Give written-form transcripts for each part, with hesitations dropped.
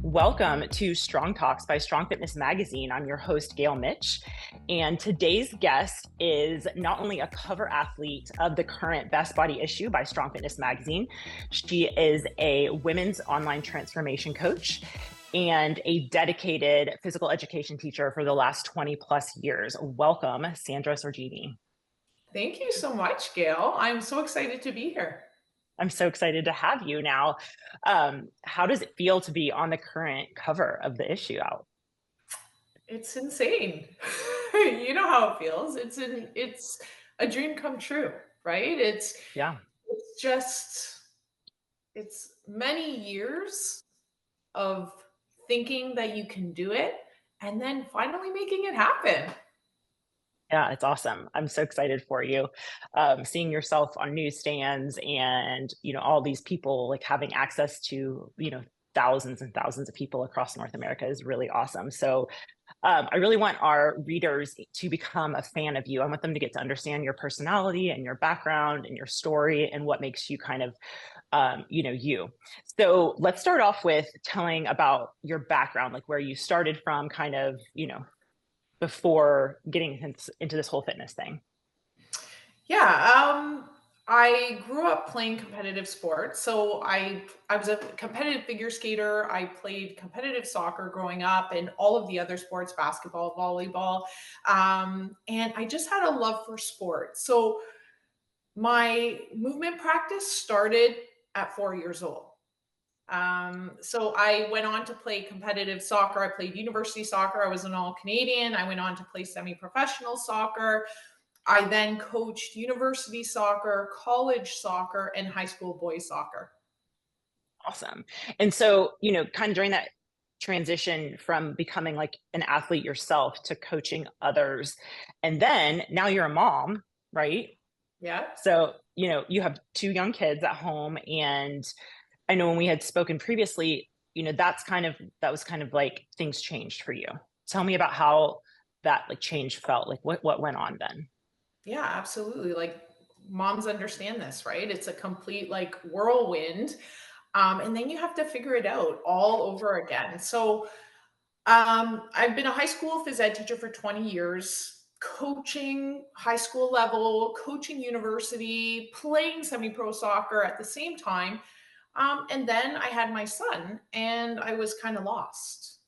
Welcome to Strong Talks by Strong Fitness Magazine. I'm your host, Gail Mitch. And today's guest is not only a cover athlete of the current Best Body issue by Strong Fitness Magazine, she is a women's online transformation coach and a dedicated physical education teacher for the last 20 plus years. Welcome, Sandra Sorgini. Thank you so much, Gail. I'm so excited to be here. I'm so excited to have you now. How does it feel to be on the current cover of the issue out? It's insane. You know how it feels. It's a dream come true, right? Yeah. It's just it's many years of thinking that you can do it and then finally making it happen. Yeah, it's awesome. I'm so excited for you. Seeing yourself on newsstands and, all these people like having access to, thousands and thousands of people across North America is really awesome. So I really want our readers to become a fan of you. I want them to get to understand your personality and your background and your story and what makes you kind of, you. So let's start off with telling about your background, like where you started from, kind of, before getting into this whole fitness thing. Yeah, I grew up playing competitive sports. So I was a competitive figure skater. I played competitive soccer growing up and all of the other sports, basketball, volleyball. And I just had a love for sports. So my movement practice started at 4 years old. So I went on to play competitive soccer. I played university soccer. I was an all Canadian. I went on to play semi professional soccer. I then coached university soccer, college soccer, and high school boys soccer. Awesome. And so, kind of during that transition from becoming like an athlete yourself to coaching others, and then now you're a mom, right? Yeah. So, you have two young kids at home. And I know when we had spoken previously, that was kind of like things changed for you. Tell me about how that like change felt, like what went on then. Yeah, absolutely. Like moms understand this, right? It's a complete like whirlwind. And then you have to figure it out all over again. So I've been a high school phys ed teacher for 20 years, coaching high school level, coaching university, playing semi pro soccer at the same time. And then I had my son and I was kind of lost.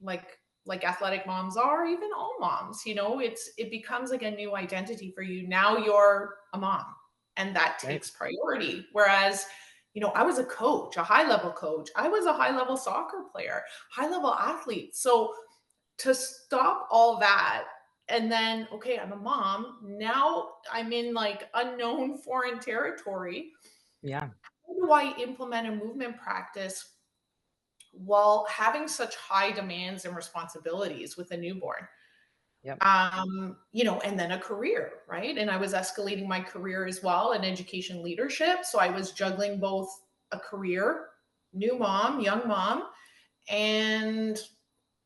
Like athletic moms are, even all moms, it becomes like a new identity for you. Now you're a mom and that Right. takes priority. Whereas, I was a coach, a high level coach. I was a high level soccer player, high level athlete. So to stop all that and then, okay, I'm a mom. Now I'm in like unknown foreign territory. Yeah. How do I implement a movement practice while having such high demands and responsibilities with a newborn? Yep. And then a career, right? And I was escalating my career as well in education leadership. So I was juggling both a career, new mom, young mom, and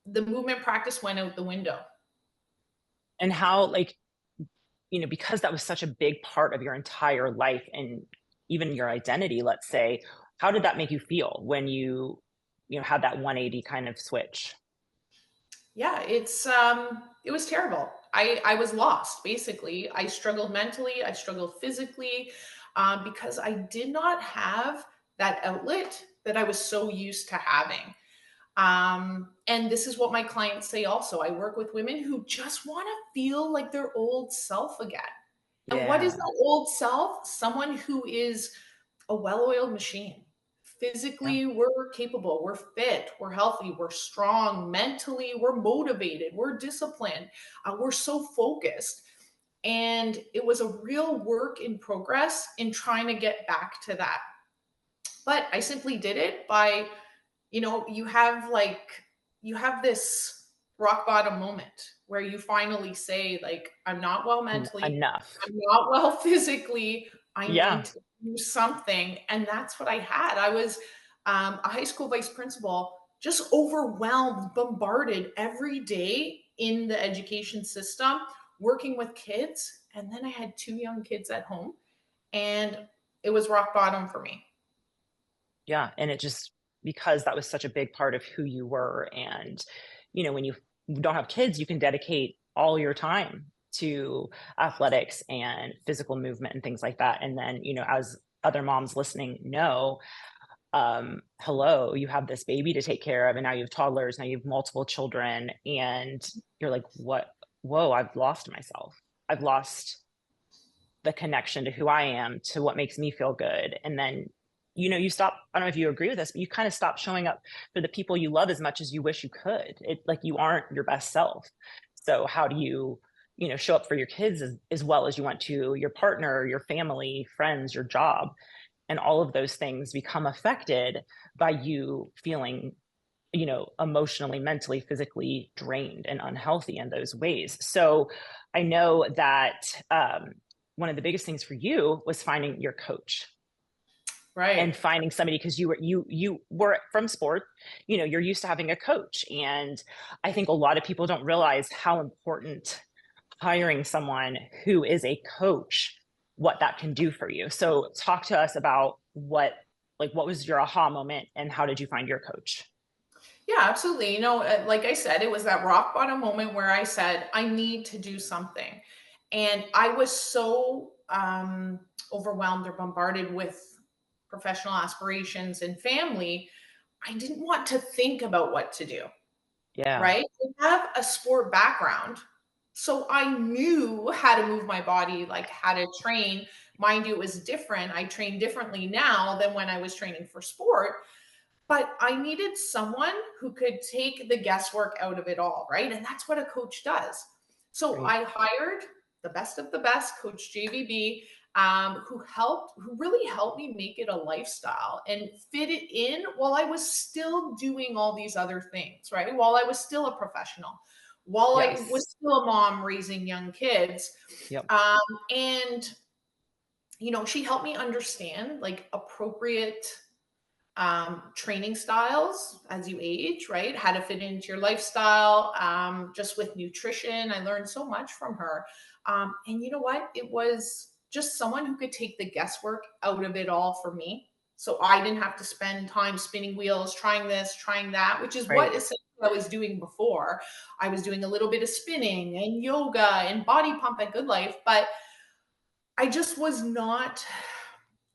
the movement practice went out the window. And how, like, because that was such a big part of your entire life and even your identity, let's say, how did that make you feel when had that 180 kind of switch? Yeah, it was terrible. I was lost basically. I struggled mentally, I struggled physically, because I did not have that outlet that I was so used to having. And this is what my clients say also. I work with women who just want to feel like their old self again. And what is Yeah. the old self? Someone who is a well-oiled machine. Yeah. Physically, we're capable, we're fit, we're healthy, we're strong. Mentally, we're motivated, we're disciplined, we're so focused. And it was a real work in progress in trying to get back to that. But I simply did it by, you have this rock bottom moment where you finally say, like, I'm not well mentally, Enough. I'm not well physically, I need Yeah. to do something. And that's what I had. I was a high school vice principal, just overwhelmed, bombarded every day in the education system, working with kids. And then I had two young kids at home, and it was rock bottom for me. Yeah. And it just because that was such a big part of who you were. And, when you don't have kids, you can dedicate all your time to athletics and physical movement and things like that. And then, as other moms listening know, hello, you have this baby to take care of, and now you have toddlers, now you have multiple children, and you're like, what? Whoa, I've lost myself. I've lost the connection to who I am, to what makes me feel good. And then, you stop, I don't know if you agree with this, but you kind of stop showing up for the people you love as much as you wish you could. It like you aren't your best self. So how do you, show up for your kids as well as you want to, your partner, your family, friends, your job? And all of those things become affected by you feeling, emotionally, mentally, physically drained and unhealthy in those ways. So I know that one of the biggest things for you was finding your coach and Right. finding somebody, because you were from sport, you're used to having a coach. And I think a lot of people don't realize how important hiring someone who is a coach, what that can do for you. So talk to us about what was your aha moment, and how did you find your coach? Yeah, absolutely. Like I said, it was that rock bottom moment where I said, I need to do something. And I was so overwhelmed or bombarded with professional aspirations and family. I didn't want to think about what to do, Yeah. right? I have a sport background. So I knew how to move my body, like how to train. Mind you, it was different. I train differently now than when I was training for sport, but I needed someone who could take the guesswork out of it all, right? And that's what a coach does. So Right. I hired the best of the best, Coach JVB, who really helped me make it a lifestyle and fit it in while I was still doing all these other things, right? While I was still a professional, while I Yes. was still a mom raising young kids. Yep. Um, and, she helped me understand like appropriate training styles as you age, right? How to fit into your lifestyle, just with nutrition. I learned so much from her. And you know what? It was just someone who could take the guesswork out of it all for me. So I didn't have to spend time spinning wheels, trying this, trying that, which is what Right. essentially I was doing before. I was doing a little bit of spinning and yoga and body pump at Good Life, but I just was not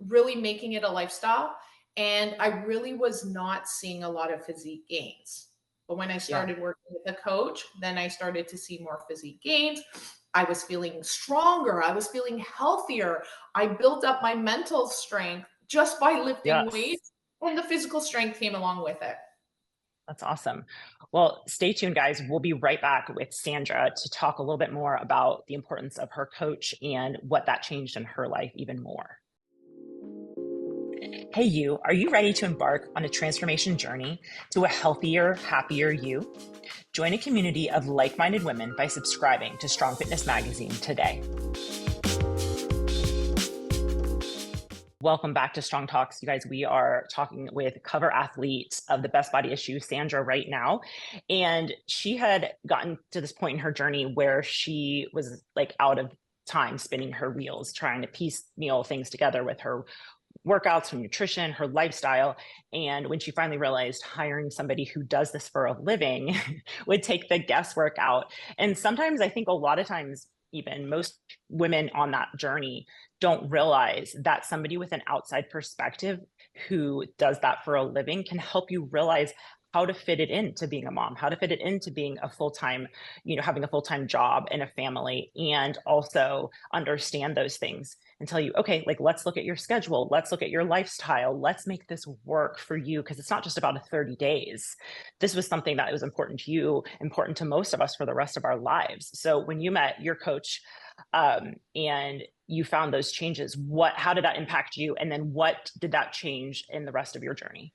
really making it a lifestyle. And I really was not seeing a lot of physique gains. But when I Yeah. started working with a coach, then I started to see more physique gains. I was feeling stronger. I was feeling healthier. I built up my mental strength just by lifting Yes. weights, and the physical strength came along with it. That's awesome. Well, stay tuned, guys. We'll be right back with Sandra to talk a little bit more about the importance of her coach and what that changed in her life even more. Hey, you, are you ready to embark on a transformation journey to a healthier, happier you? Join a community of like minded women by subscribing to Strong Fitness Magazine today. Welcome back to Strong Talks. You guys, we are talking with cover athlete of the Best Body Issue, Sandra, right now. And she had gotten to this point in her journey where she was like out of time spinning her wheels, trying to piecemeal things together with her workouts, her nutrition, her lifestyle. And when she finally realized hiring somebody who does this for a living would take the guesswork out. And sometimes I think a lot of times, even most women on that journey don't realize that somebody with an outside perspective who does that for a living can help you realize how to fit it into being a mom, how to fit it into being a full-time, having a full-time job and a family, and also understand those things and tell you, okay, like let's look at your schedule, let's look at your lifestyle, let's make this work for you, because it's not just about a 30 days. This was something that was important to you, important to most of us for the rest of our lives. So when you met your coach, and you found those changes, how did that impact you, and then what did that change in the rest of your journey?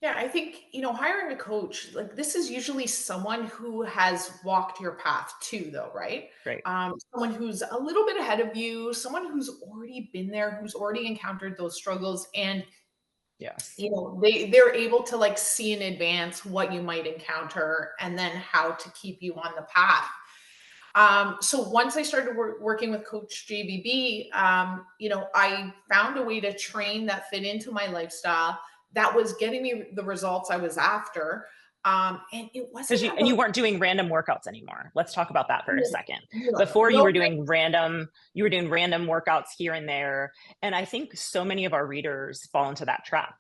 Yeah, I think, hiring a coach, like this is usually someone who has walked your path too, though, right? Great. Someone who's a little bit ahead of you, someone who's already been there, who's already encountered those struggles. And, Yes. they're able to like see in advance what you might encounter and then how to keep you on the path. So once I started working with Coach JBB, I found a way to train that fit into my lifestyle that was getting me the results I was after. And it wasn't Because you about weren't doing random workouts anymore. Let's talk about that for a second. no, Before, no, you were doing random workouts here and there. And I think so many of our readers fall into that trap.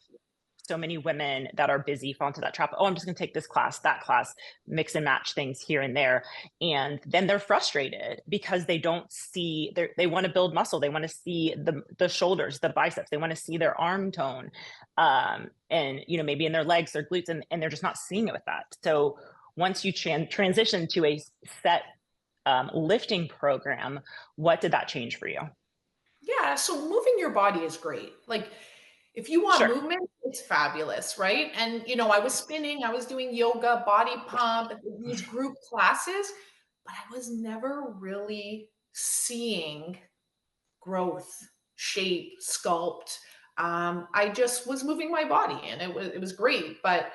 So many women that are busy fall into that trap. Oh, I'm just going to take this class, that class, mix and match things here and there. And then they're frustrated because they don't see, they want to build muscle. They want to see the shoulders, the biceps. They want to see their arm tone. And, maybe in their legs, their glutes, and they're just not seeing it with that. So once you transition to a set lifting program, what did that change for you? yeah, so moving your body is great. Like if you want Sure. movement, it's fabulous, right? And I was spinning, I was doing yoga, body pump, these group classes, but I was never really seeing growth, shape, sculpt. I just was moving my body and it was great, but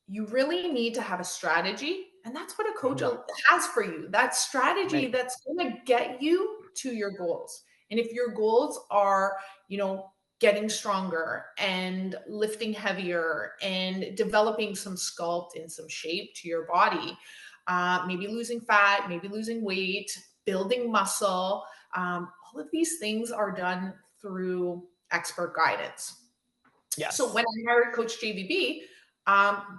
you really need to have a strategy. And that's what a coach Mhm. has for you, that strategy Right. that's going to get you to your goals. And if your goals are, getting stronger and lifting heavier and developing some sculpt and some shape to your body, maybe losing fat, maybe losing weight, building muscle, all of these things are done through expert guidance. So Yes. when I hired Coach JVB,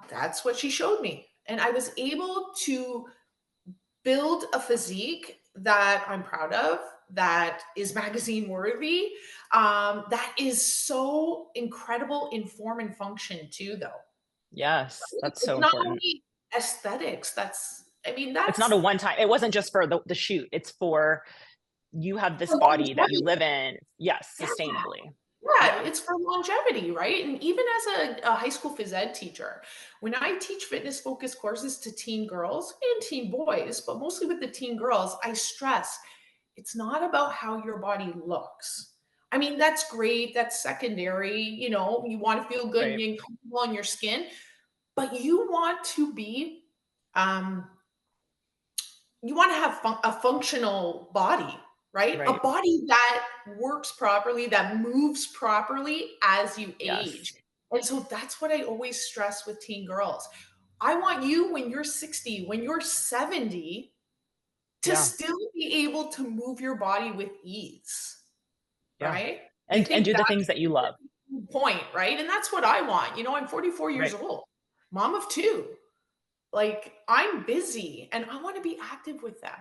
that's what she showed me. And I was able to build a physique that I'm proud of, that is magazine worthy, that is so incredible in form and function too, though. Yes. That's so It's not important. only aesthetics. It's not a That's one time, it wasn't just for the shoot. It's for you have this for body that you longevity. live in. Yes. Yeah. Sustainably. Yeah, Yeah. it's for longevity, right? And even as a high school phys ed teacher, when I teach fitness focused courses to teen girls and teen boys, but mostly with the teen girls, I stress it's not about how your body looks. I mean, that's great. That's secondary. You want to feel good and Right. being comfortable in your skin, but um, you want to have a functional body, right? A Right. body that works properly, that moves properly as you age. Yes. And so that's what I always stress with teen girls. I want you when you're 60, when you're 70, to Yeah. still be able to move your body with ease, Yeah. right? I And think do the that's things that you love. the point, right? And that's what I want. I'm 44 years Right. old, mom of two. Like, I'm busy and I want to be active with them.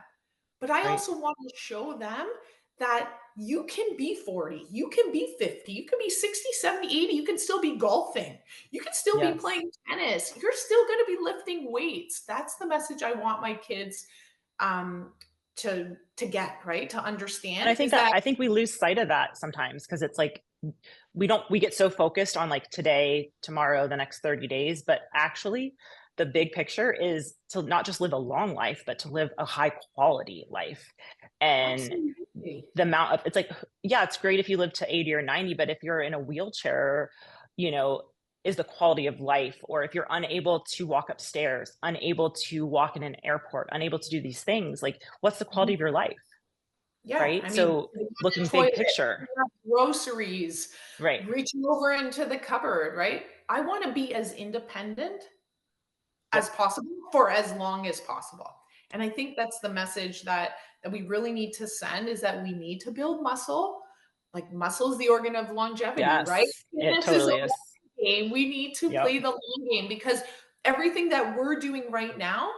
But I Right. also want to show them that you can be 40, you can be 50, you can be 60, 70, 80, you can still be golfing, you can still be Yes. playing tennis, you're still going to be lifting weights. That's the message I want my kids um, to get, right? To And understand is that I think we lose sight of that sometimes because it's like we get so focused on like today, tomorrow, the next 30 days, but actually the big picture is to not just live a long life, but to live a high quality life. And absolutely. the amount of it's like, yeah, it's great if you live to 80 or 90, but if you're in a wheelchair, you know, is the quality of life, or if you're unable to walk upstairs, unable to walk in an airport, unable to do these things, like what's the quality of your life? Yeah, Right. I mean, So putting on the looking toilet, big picture. picking up groceries, Right. reaching over into the cupboard, right? I wanna be as independent as Yep. possible for as long as possible. And I think that's the message that we really need to send, is that we need to build muscle. Like, muscle is the organ of longevity, right? Yes, it Fitness is a totally is. long game. We need to Yep. play the long game because everything that we're doing right now,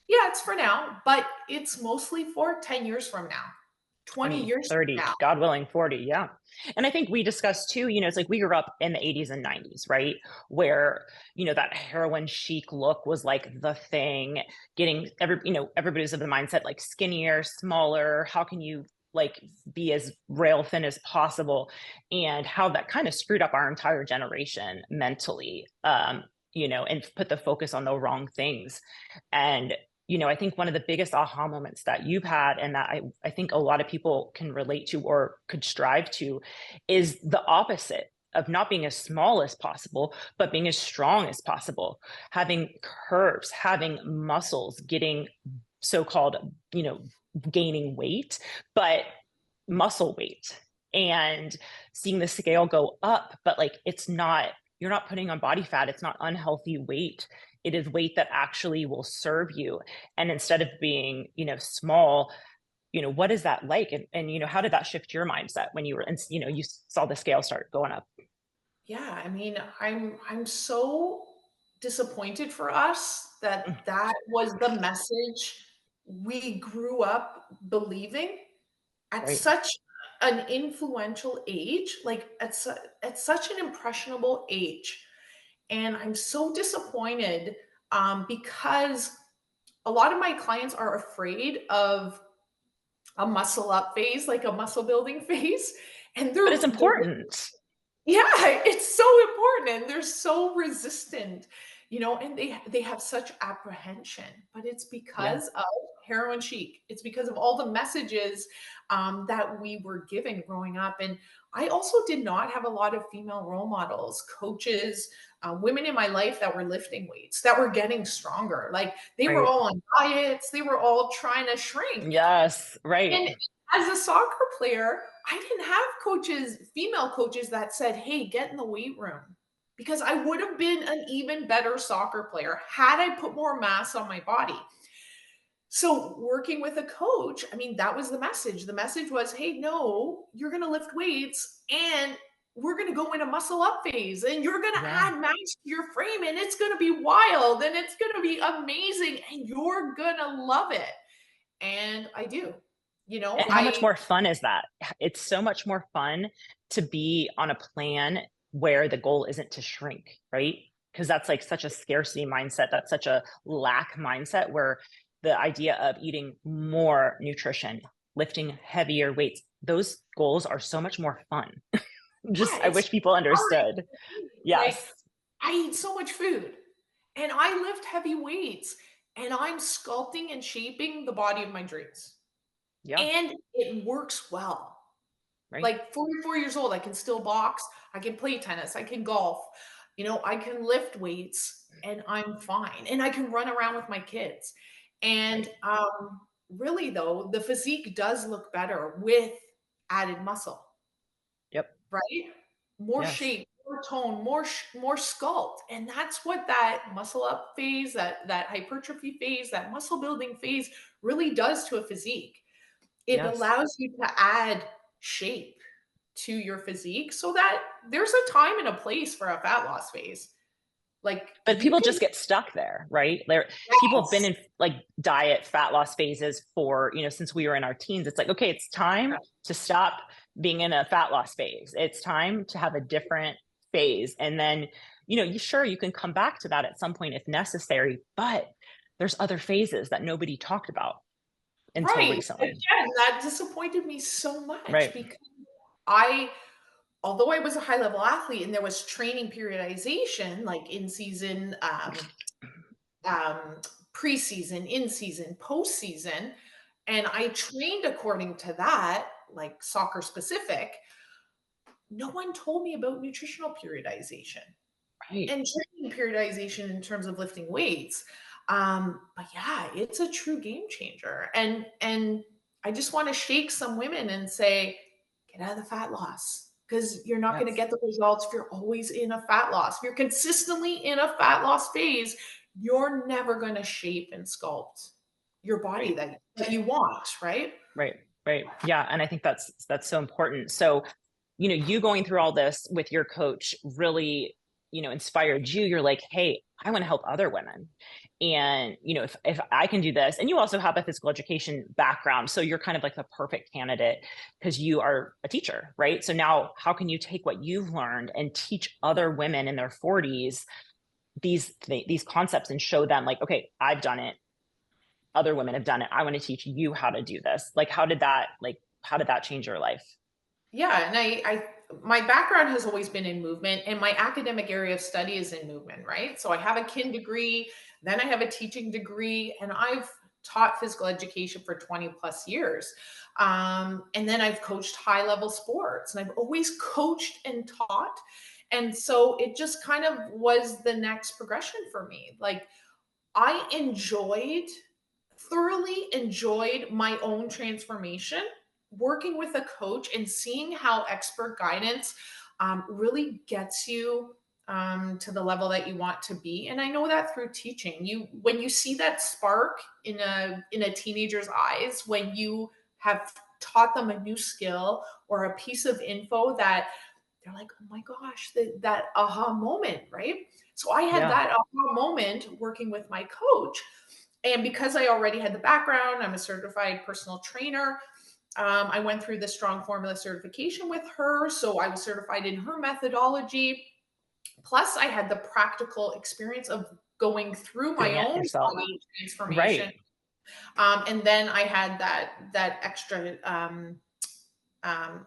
yeah, it's for now, but it's mostly for 10 years from now, 20 20, years from 30, now. God willing, 40. Yeah. And I think we discussed too, it's like we grew up in the 80s and 90s, right? Where, that heroin chic look was like the thing, getting everybody's of the mindset like skinnier, smaller. How can you like be as rail thin as possible? And how that kind of screwed up our entire generation mentally, and put the focus on the wrong things. And I think one of the biggest aha moments that you've had, and that I think a lot of people can relate to or could strive to, is the opposite of not being as small as possible, but being as strong as possible, having curves, having muscles, getting so-called, gaining weight, but muscle weight, and seeing the scale go up, but like it's not you're not putting on body fat. It's not unhealthy weight. It is weight that actually will serve you. And instead of being, small, what is that like? And how did that shift your mindset when you were, and you saw the scale start going up? Yeah, I mean, I'm so disappointed for us that Mm, that was the message we grew up believing at right. such an influential age, like at such an impressionable age. And I'm so disappointed because a lot of my clients are afraid of a muscle up phase, like a muscle building phase, and But it's they're important. yeah, it's so important and they're so resistant, and they have such apprehension, but it's Yeah. because of heroin chic. It's because of all the messages that we were given growing up. And I also did not have a lot of female role models, coaches, women in my life that were lifting weights, that were getting stronger. Like they were Right. all on diets, they were all trying to shrink. Yes. Right. And as a soccer player, I didn't have coaches, female coaches that said, "Hey, get in the weight room." Because I would have been an even better soccer player had I put more mass on my body. So, working with a coach, I mean, that was the message. The message was, "Hey, no, you're going to lift weights and we're going to go in a muscle up phase and you're going to Yeah. add mass to your frame and it's going to be wild and it's going to be amazing and you're going to love it." And I do. And how much more fun is that? It's so much more fun to be on a plan where the goal isn't to shrink, right? Because that's like such a scarcity mindset. That's such a lack mindset where the idea of eating more nutrition, lifting heavier weights, those goals are so much more fun. Yeah, I it's wish people empowering. understood. Like, Yes. I eat so much food and I lift heavy weights and I'm sculpting and shaping the body of my dreams. Yeah. And it works well. Right. Like 44 years old, I can still box, I can play tennis, I can golf, I can lift weights and I'm fine. And I can run around with my kids. And Right. really, though, the physique does look better with added muscle. Yep. Right? More Yes. shape, more tone, more sculpt, and that's what that muscle up phase, that hypertrophy phase, that muscle building phase really does to a physique. It Yes. allows you to add shape to your physique so that there's a time and a place for a fat loss phase. Like But you people can just get stuck there, right? People have been yes. in like diet fat loss phases for, since we were in our teens. It's like, okay, it's time to stop being in a fat loss phase. It's time to have a different phase. And then, you can come back to that at some point if necessary, but there's other phases that nobody talked about until Right. recently. Again, that disappointed me so much Right. because I although I was a high level athlete and there was training periodization, like in season, um, preseason, in season, postseason, and I trained according to that, like soccer specific, no one told me about nutritional periodization Right. and training periodization in terms of lifting weights. But yeah, it's a true game changer. And I just want to shake some women and say, get out of the fat loss because you're not going to Yes. get the results if you're always in a fat loss. If you're consistently in a fat loss phase, you're never going to shape and sculpt your body Right. that you want, right? Right. Right. Yeah. And I think that's so important. So, you going through all this with your coach really, inspired you. You're like, hey, I want to help other women. And, if I can do this, and you also have a physical education background. So you're kind of like the perfect candidate because you are a teacher, right? So now how can you take what you've learned and teach other women in their 40s these concepts and show them like, okay, I've done it. Other women have done it. I want to teach you how to do this. Like, how did that change your life? Yeah, and my background has always been in movement, and my academic area of study is in movement, right? So I have a kin degree, then I have a teaching degree, and I've taught physical education for 20 plus years. And then I've coached high level sports, and I've always coached and taught. And so it just kind of was the next progression for me. Like I thoroughly enjoyed my own transformation, working with a coach and seeing how expert guidance really gets you to the level that you want to be. And I know that through teaching. When you see that spark in a teenager's eyes, when you have taught them a new skill or a piece of info that they're like, oh my gosh, that aha moment, right? So I had Yeah. that aha moment working with my coach. And because I already had the background, I'm a certified personal trainer. I went through the strong formula certification with her. So I was certified in her methodology. Plus, I had the practical experience of going through my Doing it own yourself. body transformation. Right. And then I had that extra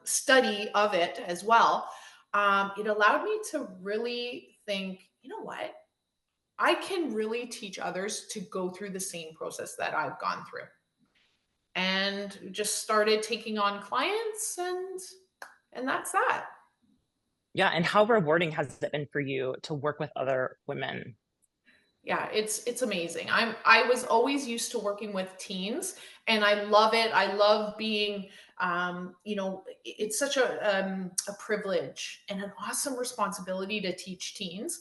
study of it as well. It allowed me to really think, you know what? I can really teach others to go through the same process that I've gone through. And just started taking on clients, and that's that. Yeah. And how rewarding has it been for you to work with other women? Yeah, it's amazing. I was always used to working with teens, and I love it. I love being, it's such a privilege and an awesome responsibility to teach teens.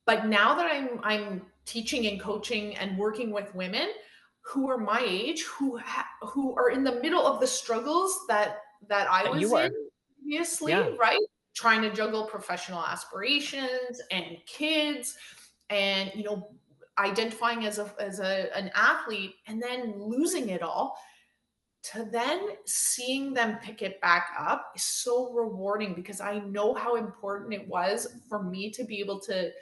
But now that I'm teaching and coaching and working with women who are my age, who are in the middle of the struggles that I That you was in were. previously, Yeah. right? Trying to juggle professional aspirations and kids, and identifying as an athlete, and then losing it all, to then seeing them pick it back up is so rewarding, because I know how important it was for me to be able to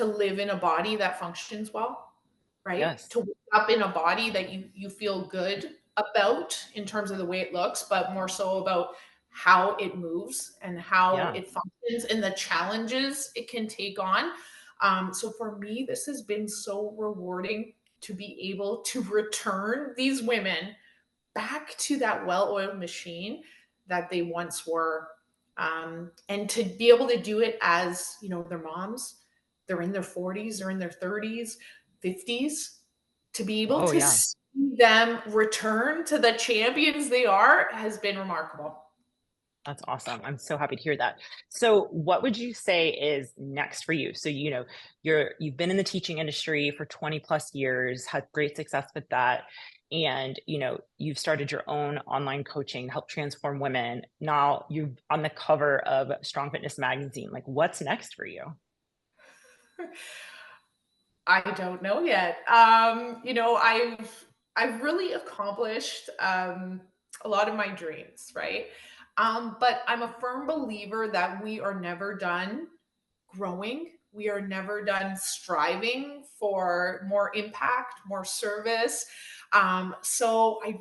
live in a body that functions well, right? To Yes. wake up in a body that you feel good about in terms of the way it looks, but more so about how it moves and how Yeah. it functions and the challenges it can take on. So for me, this has been so rewarding to be able to return these women back to that well-oiled machine that they once were, and to be able to do it as their moms. They're in their 40s, they're in their 30s, 50s. To be able Oh, to yeah. see them return to the champions they are has been remarkable. That's awesome. I'm so happy to hear that. So, what would you say is next for you? So, you've been in the teaching industry for 20 plus years, had great success with that, and you've started your own online coaching to help transform women. Now you're on the cover of Strong Fitness magazine. Like, what's next for you? I don't know yet. I've really accomplished a lot of my dreams, right? But I'm a firm believer that we are never done growing. We are never done striving for more impact, more service. So I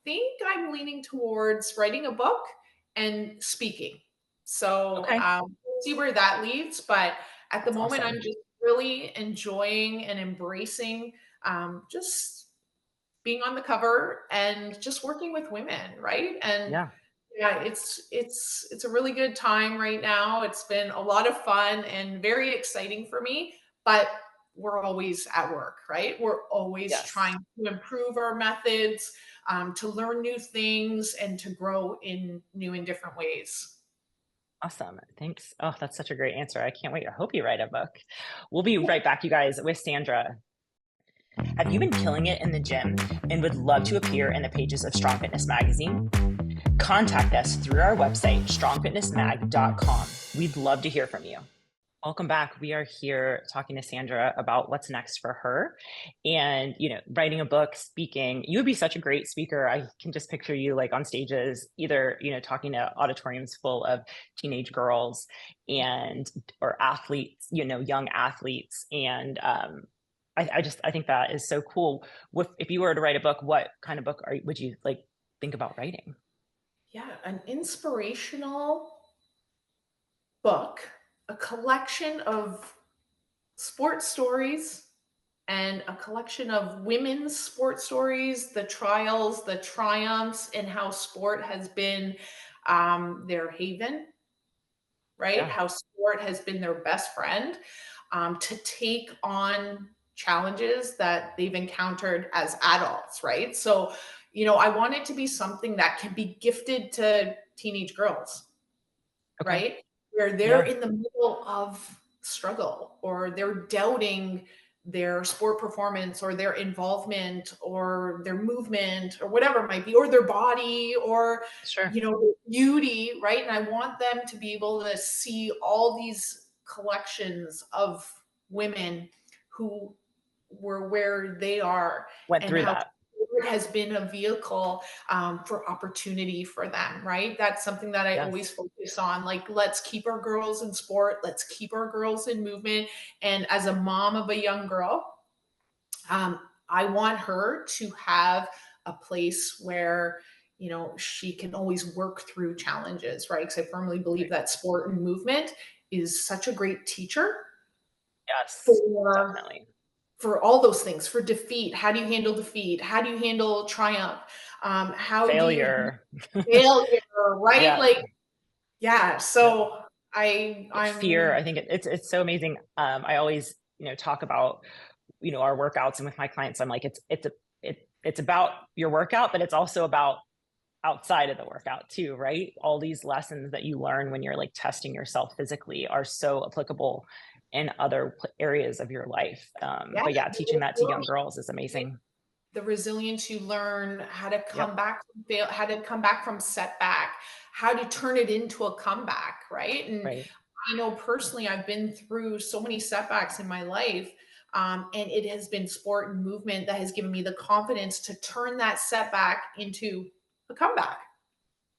think I'm leaning towards writing a book and speaking. So Okay, we'll see where that leads. But at the that's moment, I'm awesome. just really enjoying and embracing, just being on the cover and just working with women, right? And Yeah. yeah, it's a really good time right now. It's been a lot of fun and very exciting for me, but we're always at work, right? We're always Yes. trying to improve our methods, to learn new things, and to grow in new and different ways. Awesome. Thanks. Oh, that's such a great answer. I can't wait. I hope you write a book. We'll be right back, you guys, with Sandra. Have you been killing it in the gym and would love to appear in the pages of Strong Fitness magazine? Contact us through our website, strongfitnessmag.com. We'd love to hear from you. Welcome back. We are here talking to Sandra about what's next for her and, writing a book, speaking. You would be such a great speaker. I can just picture you like on stages, either, talking to auditoriums full of teenage girls and, or athletes, young athletes. And, I think that is so cool. If you were to write a book, what kind of book would you like think about writing? Yeah, an inspirational book, a collection of sports stories and a collection of women's sports stories, the trials, the triumphs, and how sport has been, their haven, right? Yeah. How sport has been their best friend, to take on challenges that they've encountered as adults, right? So, I want it to be something that can be gifted to teenage girls, Okay. right? where they're Yeah, in the middle of struggle, or they're doubting their sport performance or their involvement or their movement or whatever it might be, or their body, or sure. beauty, right? And I want them to be able to see all these collections of women who were where they are, Went and through how that. it has been a vehicle for opportunity for them, right? That's something that I always Yes. focus on. Like, let's keep our girls in sport, let's keep our girls in movement. And as a mom of a young girl, I want her to have a place where she can always work through challenges, right? Because I firmly believe Right. that sport and movement is such a great teacher Yes, for definitely. all those things. For defeat, how do you handle defeat? How do you handle triumph? How do you handle Failure. failure, right? Yeah. Like, yeah. Yep. So Fear. I'm I think it's so amazing. I always, talk about, our workouts, and with my clients, I'm like, it's about your workout, but it's also about outside of the workout too, right? All these lessons that you learn when you're like testing yourself physically are so applicable in other areas of your life. yeah, But yeah, teaching that to young girls is amazing. the resilience you learn, how to Yep. come back from fail, how to come back from setback, how to turn it into a comeback, right? And Right. I know personally, I've been through so many setbacks in my life. And it has been sport and movement that has given me the confidence to turn that setback into a comeback.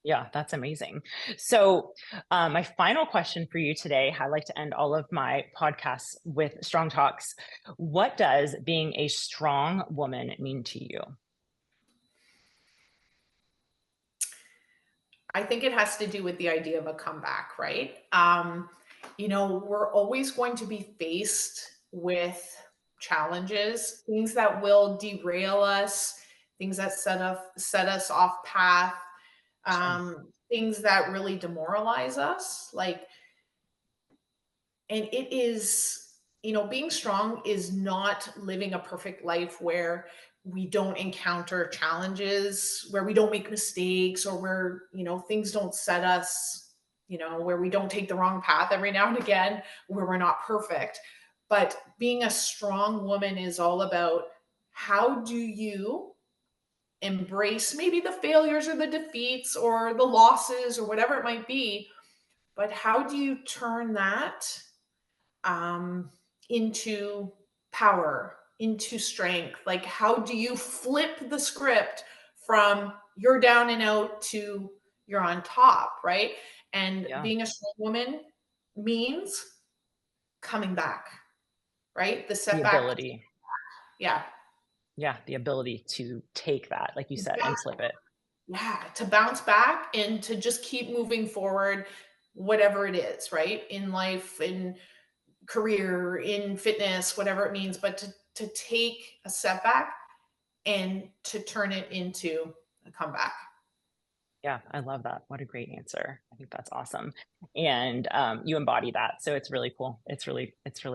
Yeah, that's amazing. So, my final question for you today, I like to end all of my podcasts with strong talks. What does being a strong woman mean to you? I think it has to do with the idea of a comeback, right? We're always going to be faced with challenges, things that will derail us, things that set us off path, Sure. things that really demoralize us. Like, and it is, being strong is not living a perfect life where we don't encounter challenges, where we don't make mistakes, or where, things don't set us, where we don't take the wrong path every now and again, where we're not perfect. But being a strong woman is all about, how do you embrace maybe the failures or the defeats or the losses or whatever it might be, but how do you turn that um, into power, into strength? Like, how do you flip the script from you're down and out to you're on top, right? And Yeah. being a strong woman means coming back, right? The The setback, ability. yeah. Yeah. The ability to take that, like you said, and flip it. Yeah, to bounce back and to just keep moving forward, whatever it is, right? In life, in career, in fitness, whatever it means, but to take a setback and to turn it into a comeback. Yeah, I love that. What a great answer. I think that's awesome. And you embody that. So it's really cool. It's really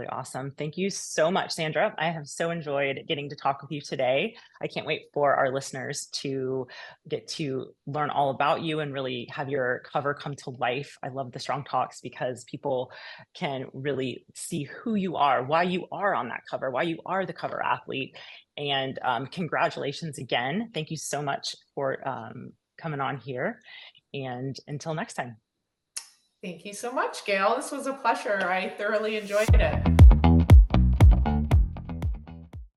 awesome. Thank you so much, Sandra. I have so enjoyed getting to talk with you today. I can't wait for our listeners to get to learn all about you and really have your cover come to life. I love the Strong Talks because people can really see who you are, why you are on that cover, why you are the cover athlete. And congratulations again. Thank you so much for coming on here. And until next time. Thank you so much, Gail. This was a pleasure. I thoroughly enjoyed it.